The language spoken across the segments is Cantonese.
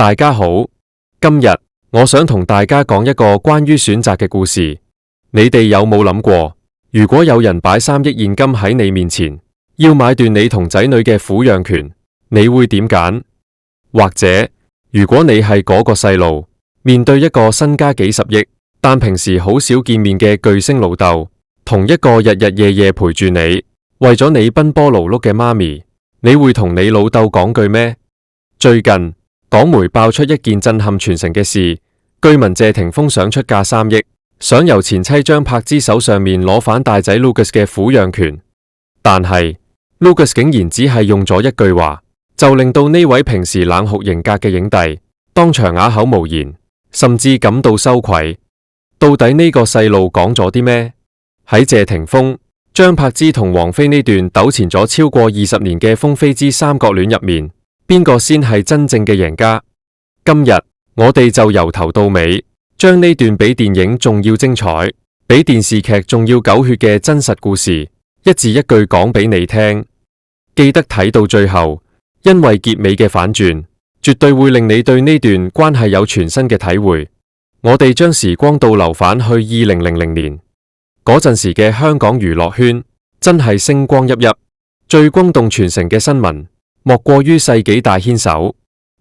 大家好，今日我想同大家講一個關於選擇嘅故事。你哋有冇諗過，如果有人擺3億現金喺你面前，要買斷你同仔女嘅撫養權，你會點揀？或者，如果你係嗰個細路，面對一個身家幾十億，但平時好少見面嘅巨星老豆，同一個日日夜夜陪住你，為咗你奔波勞碌嘅媽咪，你會同你老豆講句咩？最近，港媒爆出一件震撼全城嘅事，據聞謝霆鋒想出價3億，想由前妻張柏芝手上面攞返大仔 Lucas 嘅撫養權，但係 Lucas 竟然只係用咗一句話，就令到呢位平時冷酷型格嘅影帝當場啞口無言，甚至感到羞愧。到底呢個細路講咗啲咩？喺謝霆鋒、張柏芝同王菲呢段糾纏咗超過20年嘅風飛之三角戀入面，邊個先係真正嘅贏家？今日我哋就由頭到尾，將呢段比電影仲要精彩，比電視劇仲要狗血嘅真實故事，一字一句講俾你聽。記得睇到最後，因為結尾嘅反轉，絕對會令你對呢段關係有全新嘅體會。我哋將時光倒流返去2000年，嗰陣時嘅香港娛樂圈真係星光熠熠，最轟動全城嘅新聞莫過於世紀大牽手。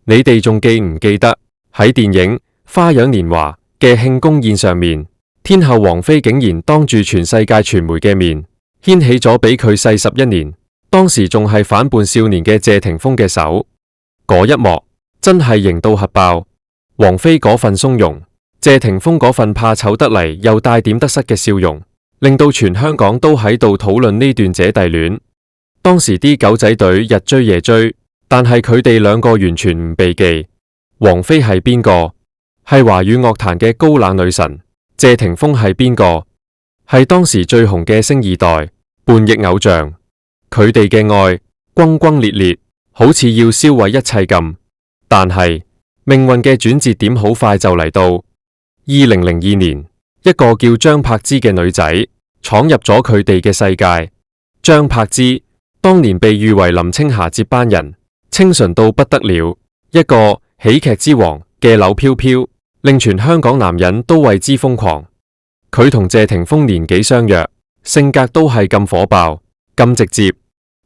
你哋仲記唔記得喺電影《花樣年華》嘅慶功宴上面，天后王菲竟然當住全世界傳媒嘅面，牽起咗比佢細11年，當時仲係反叛少年嘅謝霆鋒嘅手。嗰一幕真係型到核爆，王菲嗰份鬆容，謝霆鋒嗰份怕醜得嚟又帶點得失嘅笑容，令到全香港都喺度討論呢段姐弟戀。當時啲狗仔隊日追夜追，但係佢哋兩個完全唔避忌。王菲係邊個？係華語樂壇嘅高冷女神。謝霆鋒係邊個？係當時最紅嘅星二代，叛逆偶像。佢哋嘅愛轟轟烈烈，好似要燒毀一切咁。但係命運嘅轉折點好快就嚟到。2002年，一個叫張柏芝嘅女仔闖入咗佢哋嘅世界。張柏芝當年被譽為林青霞接班人，清純到不得了，一個喜劇之王嘅柳飄飄，令全香港男人都為之瘋狂。佢同謝霆鋒年紀相若，性格都係咁火爆，咁直接。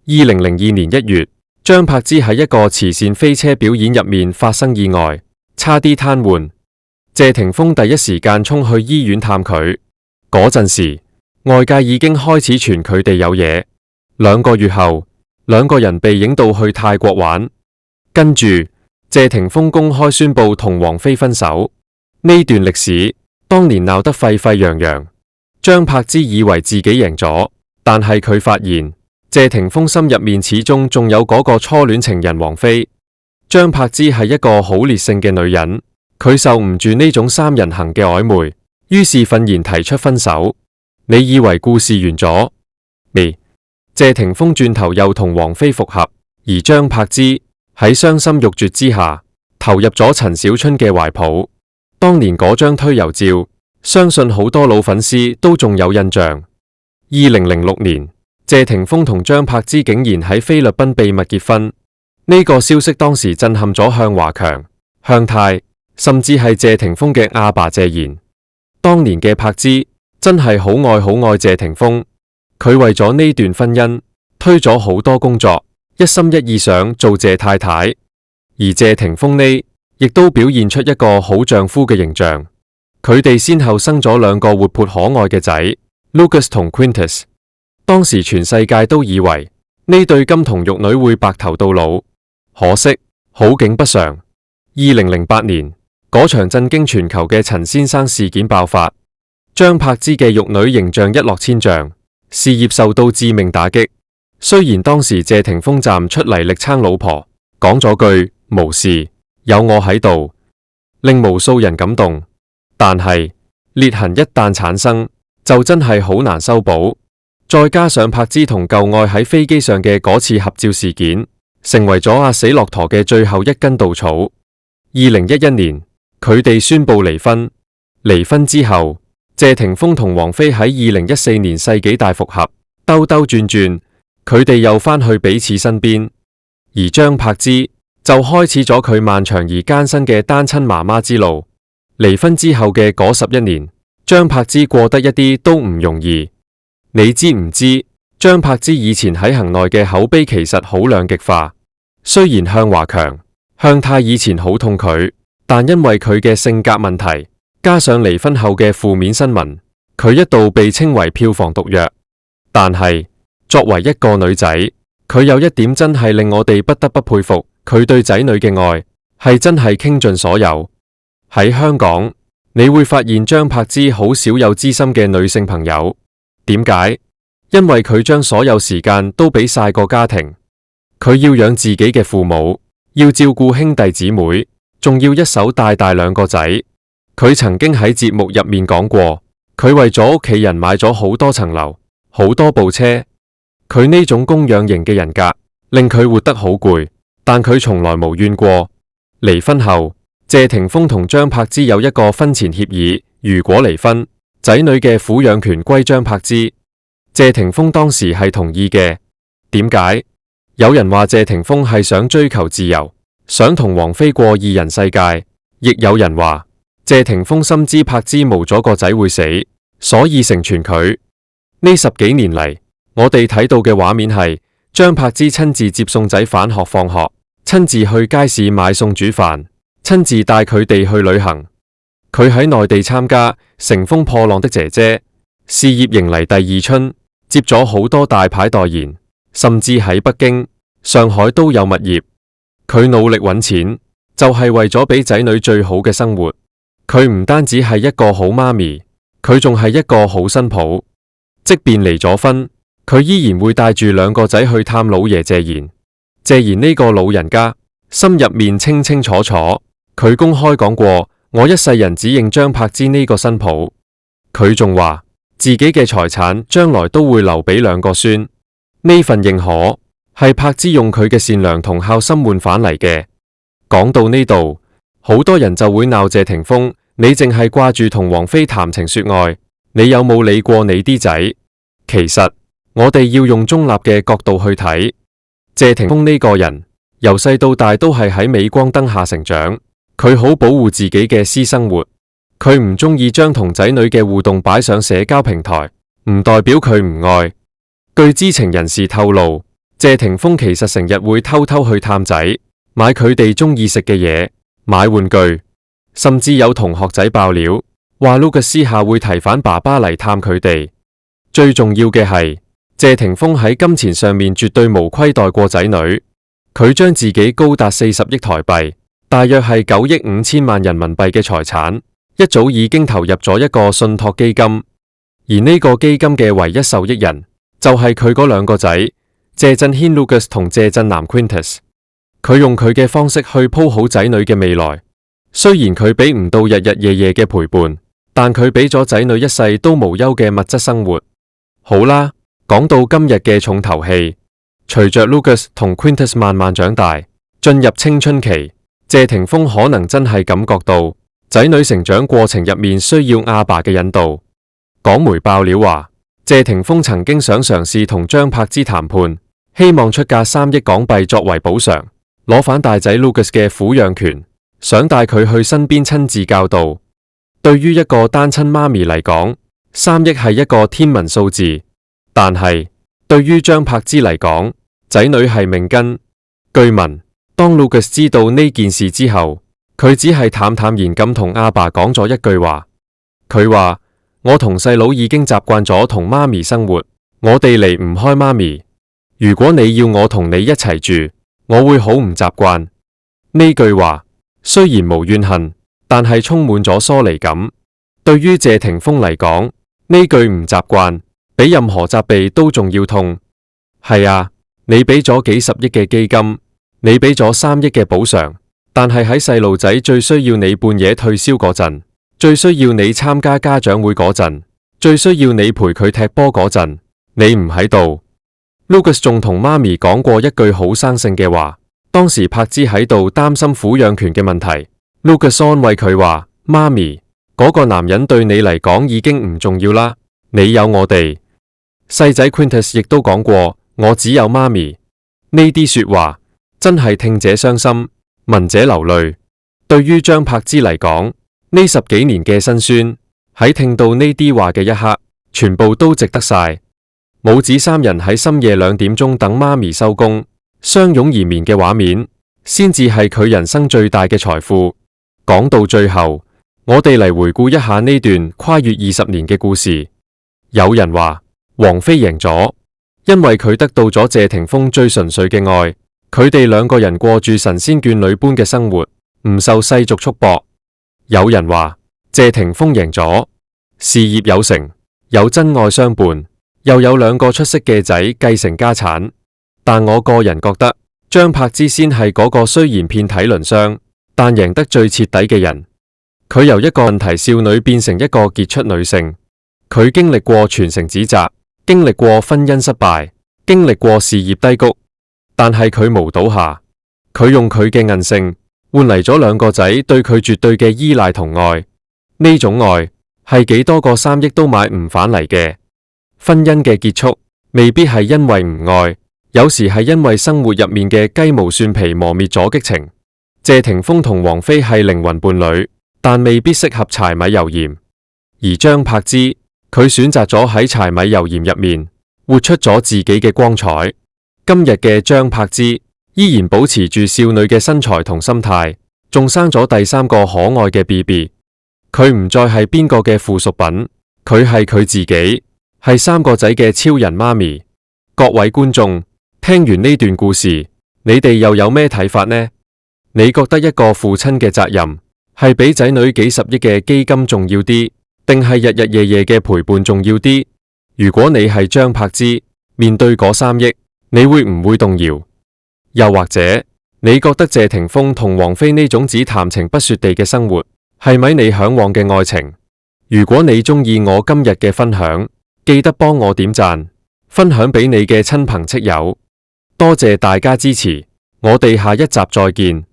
2002年1月，張柏芝喺一個慈善飛車表演入面發生意外，差啲癱瘓。謝霆鋒第一時間衝去醫院探佢，嗰陣時外界已經開始傳佢哋有嘢。2個月後，兩個人被影到去泰國玩，跟住謝霆鋒公開宣布同王菲分手。呢段歷史當年鬧得沸沸揚揚，張柏芝以為自己贏咗，但係佢發現謝霆鋒心入面始終仲有嗰個初戀情人王菲。張柏芝係一個好烈性嘅女人，佢受唔住呢種三人行嘅曖昧，於是憤然提出分手。你以為故事完咗未？謝霆鋒轉頭又同王菲復合，而張柏芝喺傷心欲絕之下，投入咗陳小春嘅懷抱。當年嗰張推油照，相信好多老粉絲都仲有印象。2006年，謝霆鋒同張柏芝竟然喺菲律賓秘密結婚，呢個消息當時震撼咗向華強、向太，甚至係謝霆鋒嘅阿爸謝賢。當年嘅柏芝真係好愛謝霆鋒。佢為咗呢段婚姻推咗好多工作，一心一意想做謝太太。而謝霆鋒呢，亦都表現出一個好丈夫嘅形象。佢哋先後生咗2個活潑可愛嘅仔 Lucas 同 Quintus。當時全世界都以為呢對金童玉女會白頭到老，可惜好景不常。2008年，嗰場震驚全球嘅陳先生事件爆發，張柏芝嘅玉女形象一落千丈，事業受到致命打擊。雖然當時謝霆鋒站出嚟力撐老婆，講咗句無事，有我喺度，令無數人感動，但係裂痕一旦產生，就真係好難修補。再加上柏芝同舊愛喺飛機上嘅嗰次合照事件，成為咗阿死駱駝嘅最後一根稻草。2011年，佢哋宣布離婚。離婚之後，謝霆鋒同王菲喺2014年世紀大復合，兜兜轉轉，佢哋又返去彼此身邊。而張柏芝就開始咗佢漫長而艱辛嘅單親媽媽之路。離婚之後嘅嗰11年，張柏芝過得一啲都唔容易。你知唔知張柏芝以前喺行內嘅口碑其實好兩極化？雖然向華強、向太以前好痛佢，但因為佢嘅性格問題，加上離婚後嘅負面新聞，佢一度被稱為票房毒藥。但係作為一個女仔，佢有一點真係令我哋不得不佩服，佢對仔女嘅愛係真係傾盡所有。喺香港，你會發現張柏芝好少有知心嘅女性朋友。點解？因為佢將所有時間都俾晒個家庭，佢要養自己嘅父母，要照顧兄弟姊妹，仲要一手帶大2個仔。佢曾經喺節目入面講過，佢為咗屋企人買咗好多層樓，好多部車。佢呢種供養型嘅人格令佢活得好攰，但佢從來無怨過。離婚後，謝霆鋒同張柏芝有一個婚前協議，如果離婚，仔女嘅撫養權歸張柏芝。謝霆鋒當時係同意嘅。點解？有人話謝霆鋒係想追求自由，想同王菲過2人世界，亦有人話謝霆鋒深知柏芝無咗個仔會死，所以成全佢。呢10幾年嚟，我哋睇到嘅畫面係張柏芝親自接送仔返學放學，親自去街市買餸煮飯，親自帶佢哋去旅行。佢喺內地參加《乘風破浪的姐姐》，事業迎嚟第2春，接咗好多大牌代言，甚至喺北京、上海都有物業。佢努力揾錢，就係為咗俾仔女最好嘅生活。佢唔單止係一個好媽咪，佢仲係一個好新抱。即便離咗婚，佢依然會帶住2個仔去探老爺謝賢。謝賢呢個老人家心入面清清楚楚，佢公開講過，我一世人只認張柏芝呢個新抱。佢仲話自己嘅財產將來都會留俾2個孫。呢份認可係柏芝用佢嘅善良同孝心換返嚟嘅。講到呢度，好多人就會鬧謝霆鋒，你淨係掛住同王菲談情說愛，你有冇理過你啲仔？其實我哋要用中立嘅角度去睇，謝霆鋒呢個人由細到大都係喺鎂光燈下成長，佢好保護自己嘅私生活，佢唔中意將同仔女嘅互動擺上社交平台，唔代表佢唔愛。據知情人士透露，謝霆鋒其實成日會偷偷去探仔，買佢哋中意食嘅嘢，買玩具，甚至有同學仔爆料話 Lucas 私下會提返爸爸嚟探佢哋。最重要嘅係，謝霆鋒喺金錢上面絕對無虧待過仔女，佢將自己高達40億台幣，大約係9億5千萬人民幣嘅財產，一早已經投入咗一個信託基金，而呢個基金嘅唯一受益人就係佢嗰2個仔，謝震軒 Lucas 同謝震南 Quintus。佢用佢嘅方式去鋪好仔女嘅未來，雖然佢俾唔到日日夜夜嘅陪伴，但佢俾咗仔女一世都無憂嘅物質生活。好啦，講到今日嘅重頭戲，隨着 Lucas 同 Quintus 慢慢長大，進入青春期，謝霆鋒可能真係感覺到仔女成長過程入面需要阿爸嘅引導。港媒爆料話，謝霆鋒曾經想嘗試同張柏芝談判，希望出價3億港幣作為補償，攞返大仔 Lucas 嘅撫養權，想帶佢去身邊親自教導。對於一個單親媽咪嚟講，3億係一個天文數字，但係對於張柏芝嚟講，仔女係命根。據聞，當 Lucas 知道呢件事之後，佢只係淡淡然咁同阿爸講咗一句話，佢話：我同細佬已經習慣咗同媽咪生活，我哋離唔開媽咪。如果你要我同你一齊住，我會好唔習慣。呢句話雖然無怨恨，但係充滿咗疏離感。對於謝霆鋒嚟講，呢句唔習慣，比任何責備都仲要痛。係啊，你俾咗幾十億嘅基金，你俾咗3億嘅補償，但係喺細路仔最需要你半夜退燒嗰陣，最需要你參加家長會嗰陣，最需要你陪佢踢波嗰陣，你唔喺度。Lucas 仲同媽咪講過一句好生性嘅話，當時柏芝喺度擔心撫養權嘅問題， Lucas 安慰佢話：媽咪，嗰個男人對你嚟講已經唔重要啦，你有我哋。細仔 Quintus 亦都講過，我只有媽咪。呢啲說話真係聽者傷心，聞者流淚。對於張柏芝嚟講，呢10幾年嘅辛酸，喺聽到呢啲話嘅一刻，全部都值得晒。母子3人喺深夜2點鐘等媽咪收工，相擁而眠嘅畫面，先至係佢人生最大嘅財富。講到最後，我哋嚟回顧一下呢段跨越20年嘅故事。有人話王菲贏咗，因為佢得到咗謝霆鋒最純粹嘅愛，佢哋2個人過住神仙眷侶般嘅生活，唔受世俗束縛。有人話謝霆鋒贏咗，事業有成，有真愛相伴，又有2個出色嘅仔繼承家產。但我個人覺得張柏芝先係嗰個雖然遍體鱗傷，但贏得最徹底嘅人。佢由一個問題少女變成一個傑出女性，佢經歷過全城指責，經歷過婚姻失敗，經歷過事業低谷，但係佢無倒下。佢用佢嘅韌性換嚟咗2個仔對佢絕對嘅依賴同愛。呢種愛係幾多個3億都買唔返嚟嘅。婚姻嘅結束未必係因為唔愛，有時係因為生活入面嘅雞毛蒜皮磨滅咗激情。謝霆鋒同王菲係靈魂伴侶，但未必適合柴米油鹽。而張柏芝，佢選擇咗喺柴米油鹽入面活出咗自己嘅光彩。今日嘅張柏芝依然保持住少女嘅身材同心態，仲生咗第3個可愛嘅 BB。佢唔再係邊個嘅附屬品，佢係佢自己，係3個仔嘅超人媽咪。各位觀眾，聽完呢段故事，你哋又有咩睇法呢？你覺得一個父親嘅責任係比仔女幾十億嘅基金重要啲，定係日日夜夜嘅陪伴重要啲？如果你係張柏芝，面對嗰3億，你會唔會動搖？又或者你覺得謝霆鋒同王菲呢種只談情不說地嘅生活係咪你向往嘅愛情？如果你中意我今日嘅分享，記得幫我點讚，分享俾你嘅親朋戚友。多謝大家支持，我哋下一集再見。